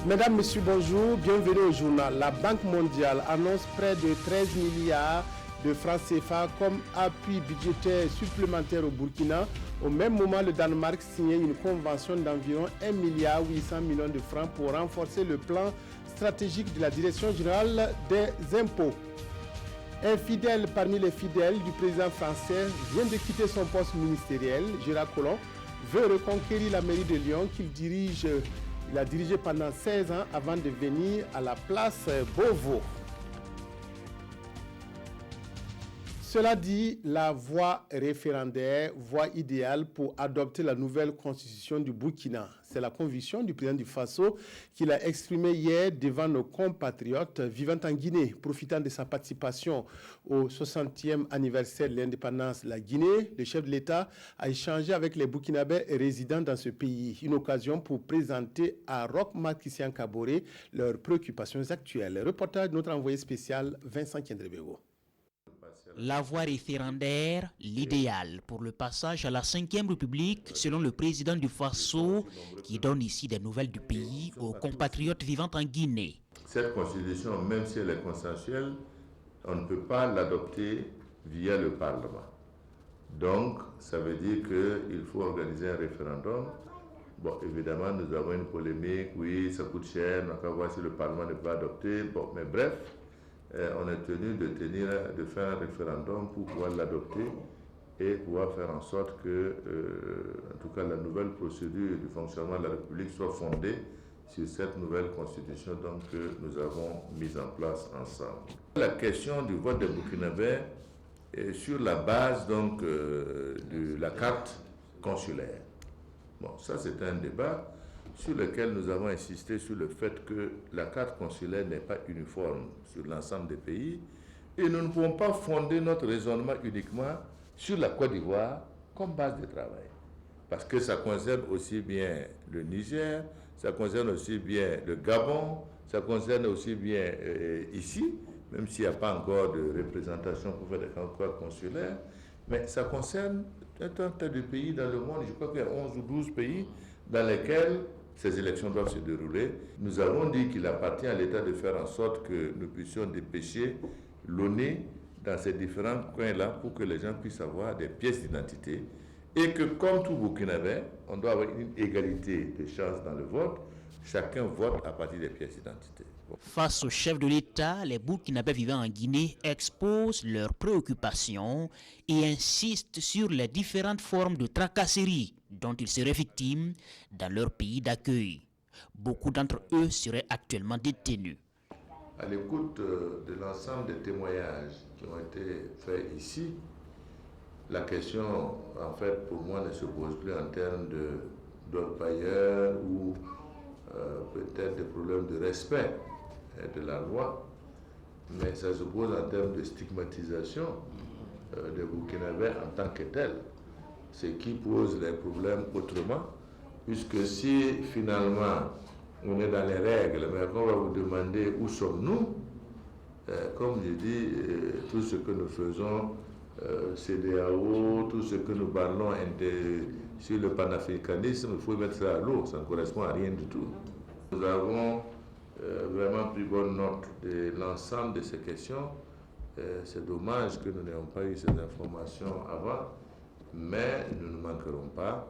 Mesdames, Messieurs, bonjour, bienvenue au journal. La Banque mondiale annonce près de 13 milliards de francs CFA comme appui budgétaire supplémentaire au Burkina. Au même moment, le Danemark signait une convention d'environ 1,8 milliard de francs pour renforcer le plan stratégique de la Direction générale des impôts. Un fidèle parmi les fidèles du président français vient de quitter son poste ministériel. Gérard Collomb veut reconquérir la mairie de Lyon qu'il a dirigé pendant 16 ans avant de venir à la place Beauvau. Cela dit, la voie référendaire, voie idéale pour adopter la nouvelle constitution du Burkina. C'est la conviction du président du Faso qu'il a exprimée hier devant nos compatriotes vivant en Guinée, profitant de sa participation au 60e anniversaire de l'indépendance de la Guinée. Le chef de l'État a échangé avec les Burkinabés résidant dans ce pays, une occasion pour présenter à Roch Marc Christian Kaboré leurs préoccupations actuelles. Reportage de notre envoyé spécial Vincent Kendrebego. La voie référendaire, l'idéal pour le passage à la 5e République, selon le président du Faso, qui donne ici des nouvelles du pays aux compatriotes vivant en Guinée. Cette constitution, même si elle est consensuelle, on ne peut pas l'adopter via le Parlement. Donc, ça veut dire qu'il faut organiser un référendum. Bon, évidemment, nous avons une polémique, oui, ça coûte cher, on va voir si le Parlement ne peut pas adopter. Bon, mais bref, on est tenu de faire un référendum pour pouvoir l'adopter et pouvoir faire en sorte que, en tout cas, la nouvelle procédure du fonctionnement de la République soit fondée sur cette nouvelle constitution donc, que nous avons mise en place ensemble. La question du vote des Burkinabés est sur la base donc, de la carte consulaire. Bon, ça c'est un débat sur lequel nous avons insisté sur le fait que la carte consulaire n'est pas uniforme sur l'ensemble des pays et nous ne pouvons pas fonder notre raisonnement uniquement sur la Côte d'Ivoire comme base de travail. Parce que ça concerne aussi bien le Niger, ça concerne aussi bien le Gabon, ça concerne aussi bien ici, même s'il n'y a pas encore de représentation pour faire des concours consulaires, mais ça concerne un tas de pays dans le monde, je crois qu'il y a 11 ou 12 pays dans lesquels ces élections doivent se dérouler. Nous avons dit qu'il appartient à l'État de faire en sorte que nous puissions dépêcher l'ONU dans ces différents coins-là pour que les gens puissent avoir des pièces d'identité et que, comme tout Burkinabé, on doit avoir une égalité de chances dans le vote. Chacun vote à partir des pièces d'identité. Face au chef de l'État, les Burkinabés vivant en Guinée exposent leurs préoccupations et insistent sur les différentes formes de tracasseries dont ils seraient victimes dans leur pays d'accueil. Beaucoup d'entre eux seraient actuellement détenus. À l'écoute de l'ensemble des témoignages qui ont été faits ici, la question, en fait, pour moi, ne se pose plus en termes d'orpailleurs ou peut-être des problèmes de respect de la loi, mais ça se pose en termes de stigmatisation des Burkinabés en tant que tels, ce qui pose les problèmes autrement, puisque si finalement on est dans les règles, mais qu'on va vous demander où sommes-nous, comme je dis, tout ce que nous faisons, CEDEAO, tout ce que nous parlons sur le panafricanisme, il faut mettre ça à l'eau, ça ne correspond à rien du tout. Nous avons vraiment pris bonne note de l'ensemble de ces questions. C'est dommage que nous n'ayons pas eu ces informations avant, mais nous ne manquerons pas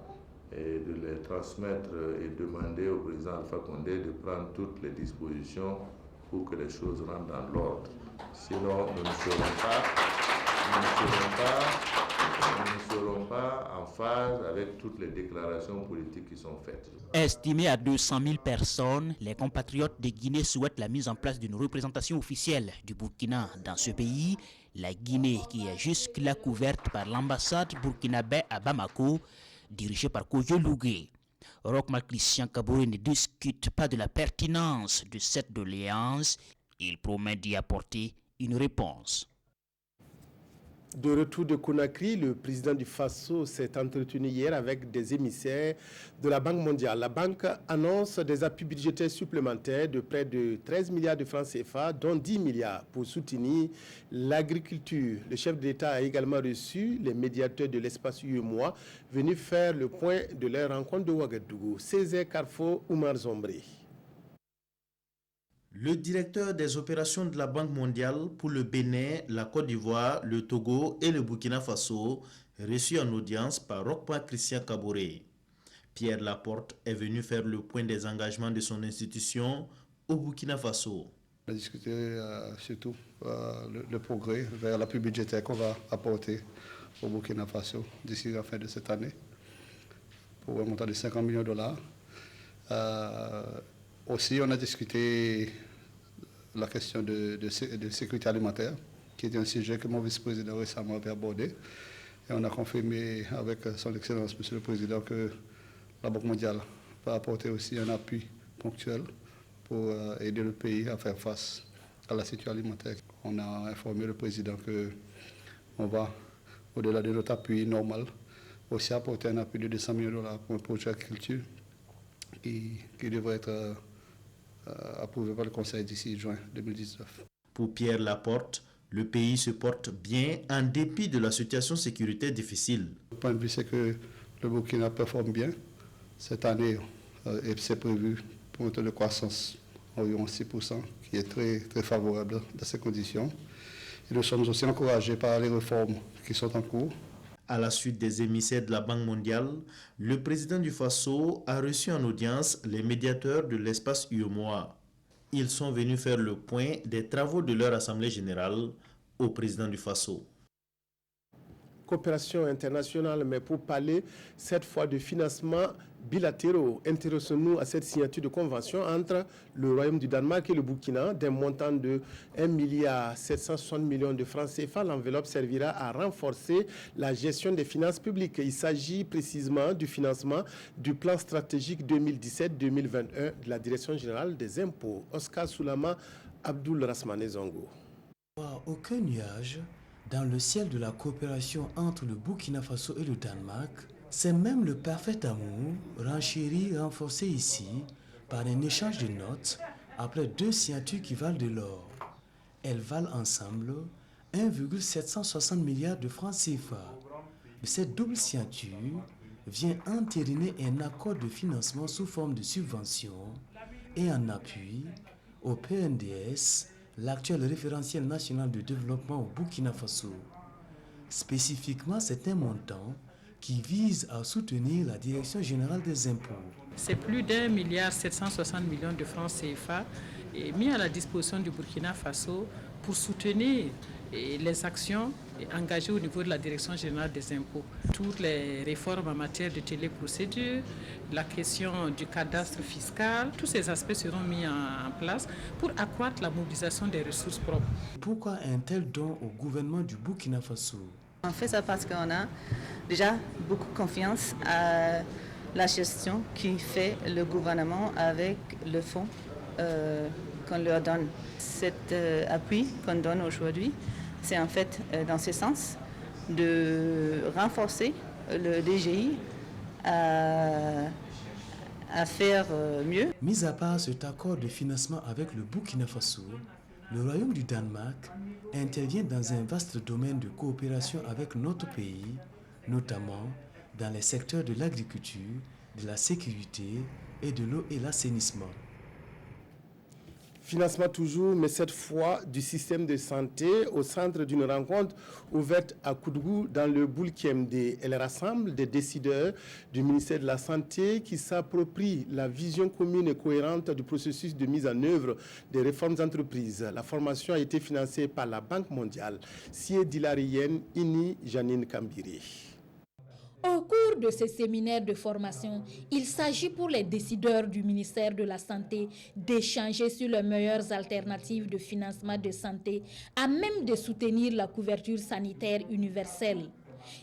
de les transmettre et demander au président Alpha Condé de prendre toutes les dispositions pour que les choses rentrent dans l'ordre. Sinon, nous ne serons pas en phase avec toutes les déclarations politiques qui sont faites. Estimés à 200 000 personnes, les compatriotes de Guinée souhaitent la mise en place d'une représentation officielle du Burkina dans ce pays. La Guinée, qui est jusque-là couverte par l'ambassade burkinabé à Bamako, dirigée par Kojo Lougué. Roch Marc Christian Kaboré ne discute pas de la pertinence de cette doléance. Il promet d'y apporter une réponse. De retour de Conakry, le président du Faso s'est entretenu hier avec des émissaires de la Banque mondiale. La banque annonce des appuis budgétaires supplémentaires de près de 13 milliards de francs CFA, dont 10 milliards pour soutenir l'agriculture. Le chef de l'État a également reçu les médiateurs de l'espace UEMOA venus faire le point de leur rencontre de Ouagadougou. Césaire Carrefour, Oumar Zombré. Le directeur des opérations de la Banque mondiale pour le Bénin, la Côte d'Ivoire, le Togo et le Burkina Faso, reçu en audience par Roch Christian Kaboré. Pierre Laporte est venu faire le point des engagements de son institution au Burkina Faso. On a discuté surtout le progrès vers l'appui budgétaire qu'on va apporter au Burkina Faso d'ici la fin de cette année pour un montant de 50 millions de dollars. Aussi, on a discuté la question de sécurité alimentaire, qui est un sujet que mon vice-président récemment avait abordé. Et on a confirmé avec son Excellence, Monsieur le Président, que la Banque mondiale va apporter aussi un appui ponctuel pour aider le pays à faire face à la situation alimentaire. On a informé le Président qu'on va, au-delà de notre appui normal, aussi apporter un appui de 200 millions de dollars pour un projet d'agriculture qui devrait être approuvé par le Conseil d'ici juin 2019. Pour Pierre Laporte, le pays se porte bien en dépit de la situation sécuritaire difficile. Le point de vue, c'est que le Burkina performe bien. Cette année, et c'est prévu pour un taux de croissance environ 6%, qui est très, très favorable dans ces conditions. Et nous sommes aussi encouragés par les réformes qui sont en cours. À la suite des émissaires de la Banque mondiale, le président du Faso a reçu en audience les médiateurs de l'espace UEMOA. Ils sont venus faire le point des travaux de leur assemblée générale au président du Faso. Coopération internationale, mais pour parler cette fois de financement bilatéraux. Intéressons-nous à cette signature de convention entre le Royaume du Danemark et le Burkina d'un montant de 1,760 milliard de francs CFA. L'enveloppe servira à renforcer la gestion des finances publiques. Il s'agit précisément du financement du plan stratégique 2017-2021 de la Direction générale des impôts. Oscar Soulama, Abdoul Rasmane Zongo. Aucun nuage dans le ciel de la coopération entre le Burkina Faso et le Danemark. C'est même le parfait amour, renchéri, renforcé ici par un échange de notes après deux signatures qui valent de l'or. Elles valent ensemble 1,760 milliards de francs CFA. Cette double signature vient entériner un accord de financement sous forme de subvention et en appui au PNDS, l'actuel référentiel national de développement au Burkina Faso. Spécifiquement, c'est un montant qui vise à soutenir la Direction générale des impôts. C'est plus d'1,760 milliard de francs CFA mis à la disposition du Burkina Faso pour soutenir les actions engagées au niveau de la Direction générale des impôts. Toutes les réformes en matière de téléprocédure, la question du cadastre fiscal, tous ces aspects seront mis en place pour accroître la mobilisation des ressources propres. Pourquoi un tel don au gouvernement du Burkina Faso? On fait ça parce qu'on a déjà beaucoup confiance à la gestion qui fait le gouvernement avec le fonds qu'on leur donne. Cet appui qu'on donne aujourd'hui, c'est en fait dans ce sens de renforcer le DGI à faire mieux. Mis à part cet accord de financement avec le Burkina Faso, le Royaume du Danemark intervient dans un vaste domaine de coopération avec notre pays, notamment dans les secteurs de l'agriculture, de la sécurité et de l'eau et l'assainissement. Financement toujours, mais cette fois du système de santé au centre d'une rencontre ouverte à Koudougou dans le Boulkiemde. Elle rassemble des décideurs du ministère de la Santé qui s'approprient la vision commune et cohérente du processus de mise en œuvre des réformes d'entreprise. La formation a été financée par la Banque mondiale. Sié Dilarienne, Ini Janine Kambiri. Au cours de ces séminaires de formation, il s'agit pour les décideurs du ministère de la Santé d'échanger sur les meilleures alternatives de financement de santé à même de soutenir la couverture sanitaire universelle.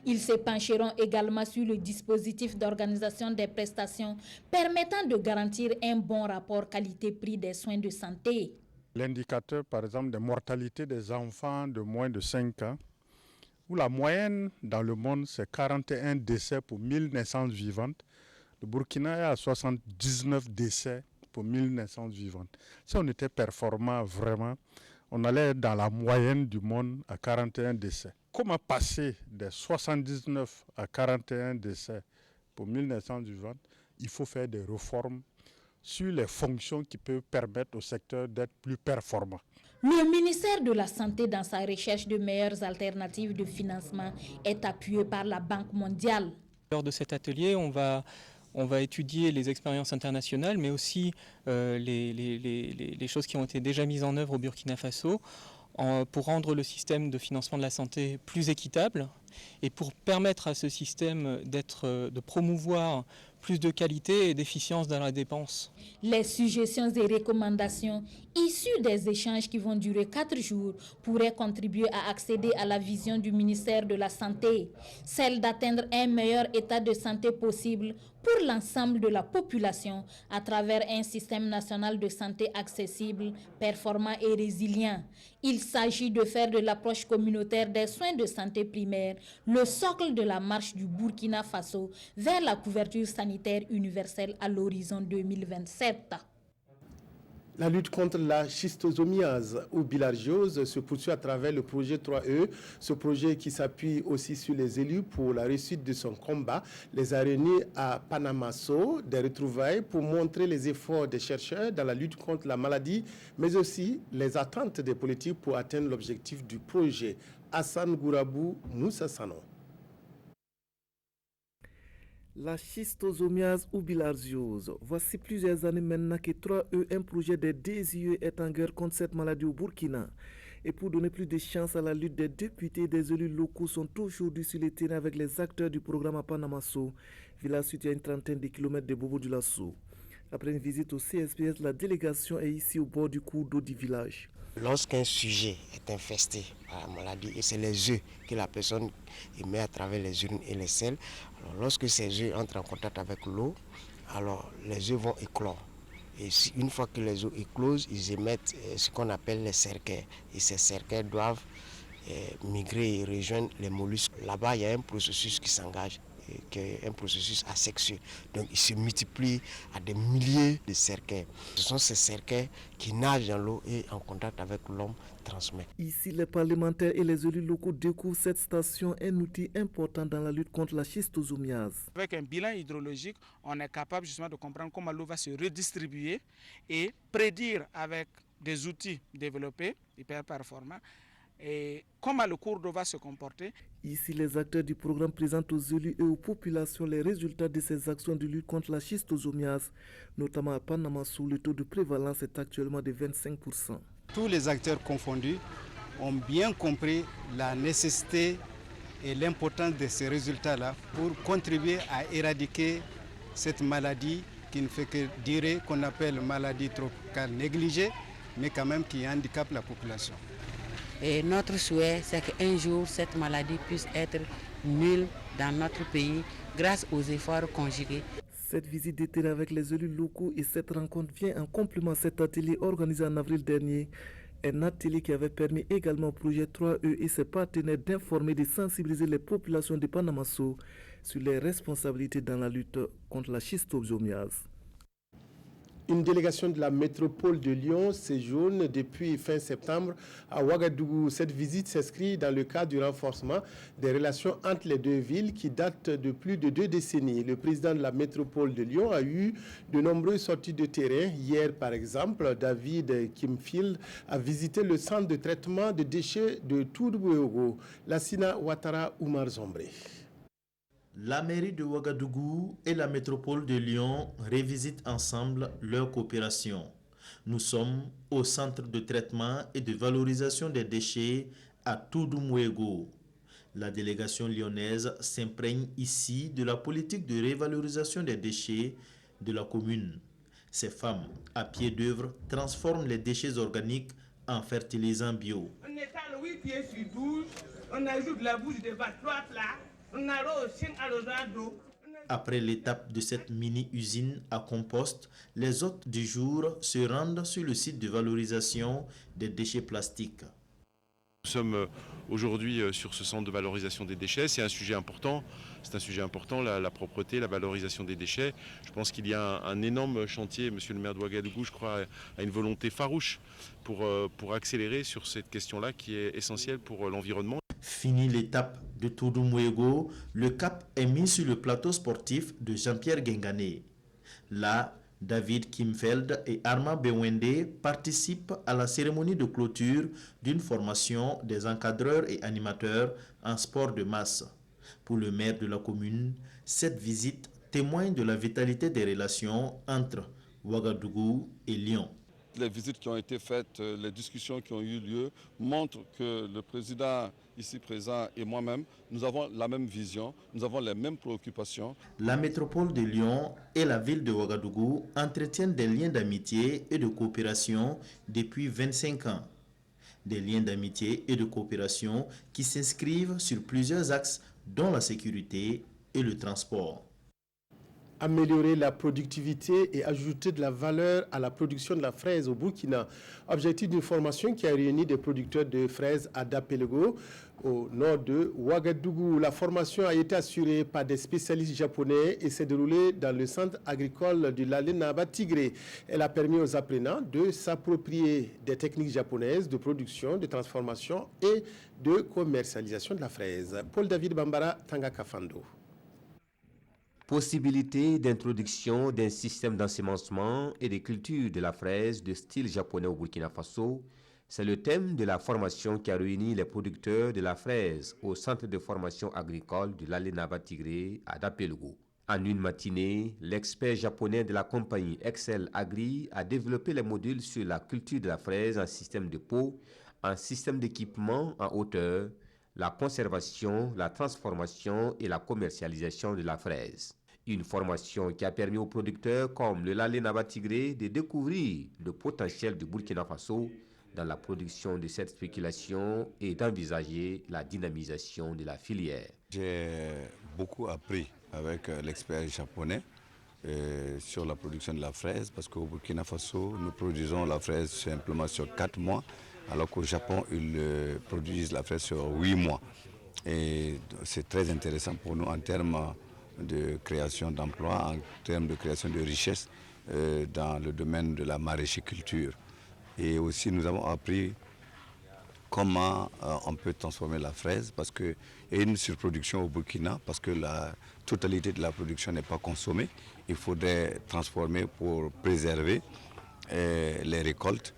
Ils se pencheront également sur le dispositif d'organisation des prestations permettant de garantir un bon rapport qualité-prix des soins de santé. L'indicateur, par exemple, de mortalité des enfants de moins de 5 ans, où la moyenne dans le monde, c'est 41 décès pour 1000 naissances vivantes. Le Burkina est à 79 décès pour 1000 naissances vivantes. Si on était performant vraiment, on allait être dans la moyenne du monde à 41 décès. Comment passer de 79 à 41 décès pour 1000 naissances vivantes? Il faut faire des réformes sur les fonctions qui peuvent permettre au secteur d'être plus performant. Le ministère de la Santé, dans sa recherche de meilleures alternatives de financement, est appuyé par la Banque mondiale. Lors de cet atelier, on va étudier les expériences internationales, mais aussi les choses qui ont été déjà mises en œuvre au Burkina Faso pour rendre le système de financement de la santé plus équitable et pour permettre à ce système de promouvoir plus de qualité et d'efficience dans la dépense. Les suggestions et recommandations issues des échanges qui vont durer 4 jours pourraient contribuer à accéder à la vision du ministère de la Santé, celle d'atteindre un meilleur état de santé possible pour l'ensemble de la population à travers un système national de santé accessible, performant et résilient. Il s'agit de faire de l'approche communautaire des soins de santé primaire le socle de la marche du Burkina Faso vers la couverture sanitaire universelle à l'horizon 2027. La lutte contre la schistosomiase ou bilharziose se poursuit à travers le projet 3E. Ce projet qui s'appuie aussi sur les élus pour la réussite de son combat les a réunis à Panamasso, des retrouvailles pour montrer les efforts des chercheurs dans la lutte contre la maladie, mais aussi les attentes des politiques pour atteindre l'objectif du projet. Hassan Gourabou, Moussa Sanon. La schistosomiase ou bilharziose. Voici plusieurs années maintenant que 3E, un projet des DSIE, est en guerre contre cette maladie au Burkina. Et pour donner plus de chance à la lutte, des députés et des élus locaux sont aujourd'hui sur le terrain avec les acteurs du programme à Panamasso, village situé à une trentaine de kilomètres de Bobo-Dioulasso. Après une visite au CSPS, la délégation est ici au bord du cours d'eau du village. Lorsqu'un sujet est infesté par la maladie, et c'est les œufs que la personne émet à travers les urines et les selles, alors lorsque ces œufs entrent en contact avec l'eau, alors les œufs vont éclore. Et une fois que les œufs éclosent, ils émettent ce qu'on appelle les cercaires. Et ces cercaires doivent migrer et rejoindre les mollusques. Là-bas, il y a un processus qui s'engage, qui est un processus asexueux. Donc il se multiplie à des milliers de cercaires. Ce sont ces cercaires qui nagent dans l'eau et en contact avec l'homme transmettent. Ici, les parlementaires et les élus locaux découvrent cette station un outil important dans la lutte contre la schistosomiase. Avec un bilan hydrologique, on est capable justement de comprendre comment l'eau va se redistribuer et prédire avec des outils développés, hyper performants, et comment le cours d'eau va se comporter. Ici, les acteurs du programme présentent aux élus et aux populations les résultats de ces actions de lutte contre la schistosomiase, notamment à Panamasso, le taux de prévalence est actuellement de 25%. Tous les acteurs confondus ont bien compris la nécessité et l'importance de ces résultats-là pour contribuer à éradiquer cette maladie qui ne fait que durer, qu'on appelle maladie tropicale négligée, mais quand même qui handicape la population. Et notre souhait, c'est qu'un jour, cette maladie puisse être nulle dans notre pays grâce aux efforts conjugués. Cette visite de terrain avec les élus locaux et cette rencontre vient en complément à cet atelier organisé en avril dernier. Un atelier qui avait permis également au projet 3E et ses partenaires d'informer et de sensibiliser les populations de Panamasso sur les responsabilités dans la lutte contre la schistosomiase. Une délégation de la métropole de Lyon séjourne depuis fin septembre à Ouagadougou. Cette visite s'inscrit dans le cadre du renforcement des relations entre les deux villes qui datent de plus de 2 décennies. Le président de la métropole de Lyon a eu de nombreuses sorties de terrain. Hier, par exemple, David Kimfield a visité le centre de traitement de déchets de Toudouéogo. Lassina Ouattara Oumar Zombré. La mairie de Ouagadougou et la métropole de Lyon révisitent ensemble leur coopération. Nous sommes au centre de traitement et de valorisation des déchets à Toudouéogo. La délégation lyonnaise s'imprègne ici de la politique de révalorisation des déchets de la commune. Ces femmes, à pied d'œuvre, transforment les déchets organiques en fertilisants bio. On étale 8 pieds sur 12, on ajoute la bouche de vache là. Après l'étape de cette mini-usine à compost, les hôtes du jour se rendent sur le site de valorisation des déchets plastiques. Nous sommes aujourd'hui sur ce centre de valorisation des déchets. C'est un sujet important. C'est un sujet important, la propreté, la valorisation des déchets. Je pense qu'il y a un énorme chantier. Monsieur le maire de Ouagadougou, je crois, a une volonté farouche pour accélérer sur cette question-là qui est essentielle pour l'environnement. Fini l'étape de Toudouéogo, le cap est mis sur le plateau sportif de Jean-Pierre Guingané. Là, David Kimfeld et Armand Bewende participent à la cérémonie de clôture d'une formation des encadreurs et animateurs en sport de masse. Pour le maire de la commune, cette visite témoigne de la vitalité des relations entre Ouagadougou et Lyon. Les visites qui ont été faites, les discussions qui ont eu lieu montrent que le président ici présent et moi-même, nous avons la même vision, nous avons les mêmes préoccupations. La métropole de Lyon et la ville de Ouagadougou entretiennent des liens d'amitié et de coopération depuis 25 ans. Des liens d'amitié et de coopération qui s'inscrivent sur plusieurs axes, dont la sécurité et le transport. Améliorer la productivité et ajouter de la valeur à la production de la fraise au Burkina. Objectif d'une formation qui a réuni des producteurs de fraises à Dapelego, au nord de Ouagadougou. La formation a été assurée par des spécialistes japonais et s'est déroulée dans le centre agricole du Lalénaba Tigré. Elle a permis aux apprenants de s'approprier des techniques japonaises de production, de transformation et de commercialisation de la fraise. Paul-David Bambara, Tangakafando. Possibilité d'introduction d'un système d'ensemencement et de culture de la fraise de style japonais au Burkina Faso, c'est le thème de la formation qui a réuni les producteurs de la fraise au centre de formation agricole du Lalénaba Tigré à Dapelgo. En une matinée, l'expert japonais de la compagnie Excel Agri a développé les modules sur la culture de la fraise en système de pot, en système d'équipement en hauteur, la conservation, la transformation et la commercialisation de la fraise. Une formation qui a permis aux producteurs comme le Lalénaba Tigré de découvrir le potentiel du Burkina Faso dans la production de cette spéculation et d'envisager la dynamisation de la filière. J'ai beaucoup appris avec l'expert japonais sur la production de la fraise parce qu'au Burkina Faso, nous produisons la fraise simplement sur 4 mois alors qu'au Japon, ils produisent la fraise sur 8 mois. Et c'est très intéressant pour nous en termes de création d'emplois, en termes de création de richesses dans le domaine de la maraîchiculture. Et aussi nous avons appris comment on peut transformer la fraise parce qu'il y a une surproduction au Burkina, parce que la totalité de la production n'est pas consommée. Il faudrait transformer pour préserver les récoltes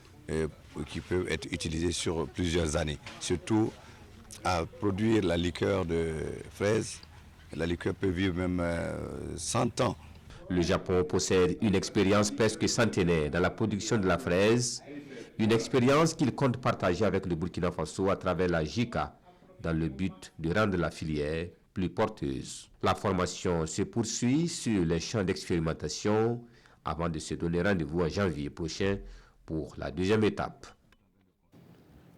qui peuvent être utilisées sur plusieurs années. Surtout à produire la liqueur de fraise. La liqueur peut vivre même 100 ans. Le Japon possède une expérience presque centenaire dans la production de la fraise, une expérience qu'il compte partager avec le Burkina Faso à travers la JICA, dans le but de rendre la filière plus porteuse. La formation se poursuit sur les champs d'expérimentation avant de se donner rendez-vous en janvier prochain pour la deuxième étape.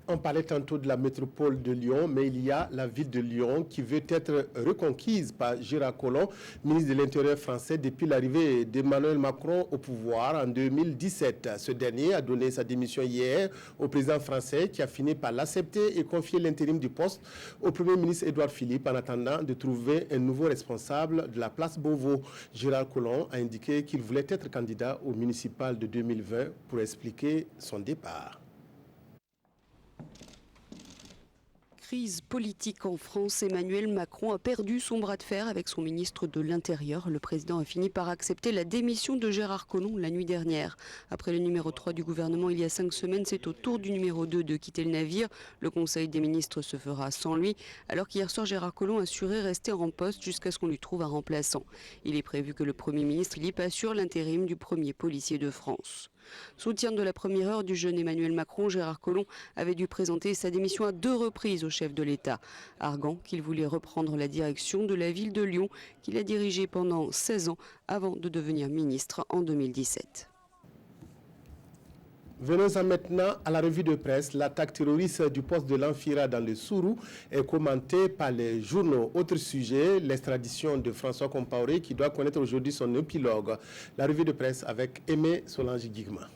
On parlait tantôt de la métropole de Lyon, mais il y a la ville de Lyon qui veut être reconquise par Gérard Collomb, ministre de l'Intérieur français, depuis l'arrivée d'Emmanuel Macron au pouvoir en 2017. Ce dernier a donné sa démission hier au président français qui a fini par l'accepter et confier l'intérim du poste au Premier ministre Édouard Philippe en attendant de trouver un nouveau responsable de la place Beauvau. Gérard Collomb a indiqué qu'il voulait être candidat au municipal de 2020 pour expliquer son départ. Crise politique en France, Emmanuel Macron a perdu son bras de fer avec son ministre de l'Intérieur. Le président a fini par accepter la démission de Gérard Collomb la nuit dernière. Après le numéro 3 du gouvernement il y a 5 semaines, c'est au tour du numéro 2 de quitter le navire. Le Conseil des ministres se fera sans lui, alors qu'hier soir Gérard Collomb assurait rester en poste jusqu'à ce qu'on lui trouve un remplaçant. Il est prévu que le Premier ministre Philippe assure l'intérim du premier policier de France. Soutien de la première heure du jeune Emmanuel Macron, Gérard Collomb avait dû présenter sa démission à 2 reprises au chef de l'État, arguant qu'il voulait reprendre la direction de la ville de Lyon qu'il a dirigée pendant 16 ans avant de devenir ministre en 2017. Venons-en maintenant à la revue de presse. L'attaque terroriste du poste de l'Amphira dans le Sourou est commentée par les journaux. Autre sujet, l'extradition de François Compaoré qui doit connaître aujourd'hui son épilogue. La revue de presse avec Aimé Solange-Guigma.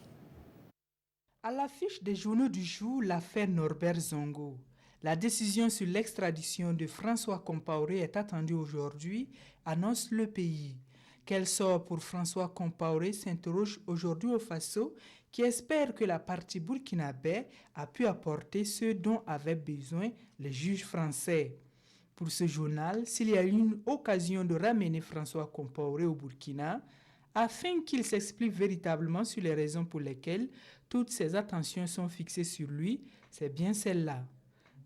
À l'affiche des journaux du jour, l'affaire Norbert Zongo. La décision sur l'extradition de François Compaoré est attendue aujourd'hui, annonce Le Pays. Quel sort pour François Compaoré s'interroge aujourd'hui au Faso, qui espère que la partie burkinabé a pu apporter ce dont avaient besoin les juges français. Pour ce journal, s'il y a eu une occasion de ramener François Compaoré au Burkina, afin qu'il s'explique véritablement sur les raisons pour lesquelles toutes ses attentions sont fixées sur lui, c'est bien celle-là.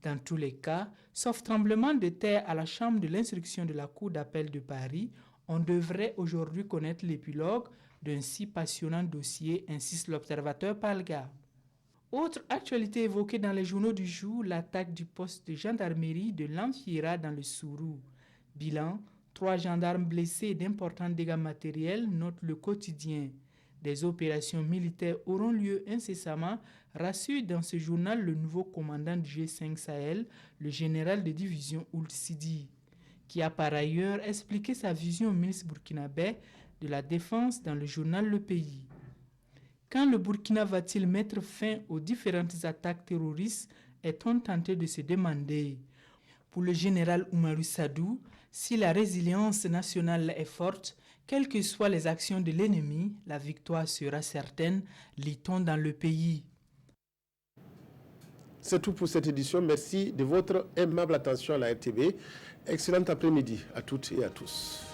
Dans tous les cas, sauf tremblement de terre à la chambre de l'instruction de la Cour d'appel de Paris, on devrait aujourd'hui connaître l'épilogue d'un si passionnant dossier, insiste l'observateur Palga. Autre actualité évoquée dans les journaux du jour, l'attaque du poste de gendarmerie de l'Amphira dans le Sourou. Bilan, 3 gendarmes blessés et d'importants dégâts matériels, note le quotidien. Des opérations militaires auront lieu incessamment, rassure dans ce journal le nouveau commandant du G5 Sahel, le général de division Ould Sidi, qui a par ailleurs expliqué sa vision au ministre burkinabé de la Défense dans le journal Le Pays. Quand le Burkina va-t-il mettre fin aux différentes attaques terroristes, est-on tenté de se demander. Pour le général Oumarou Sadou, si la résilience nationale est forte, quelles que soient les actions de l'ennemi, la victoire sera certaine, lit-on dans Le Pays. C'est tout pour cette édition. Merci de votre aimable attention à la RTV. Excellent après-midi à toutes et à tous.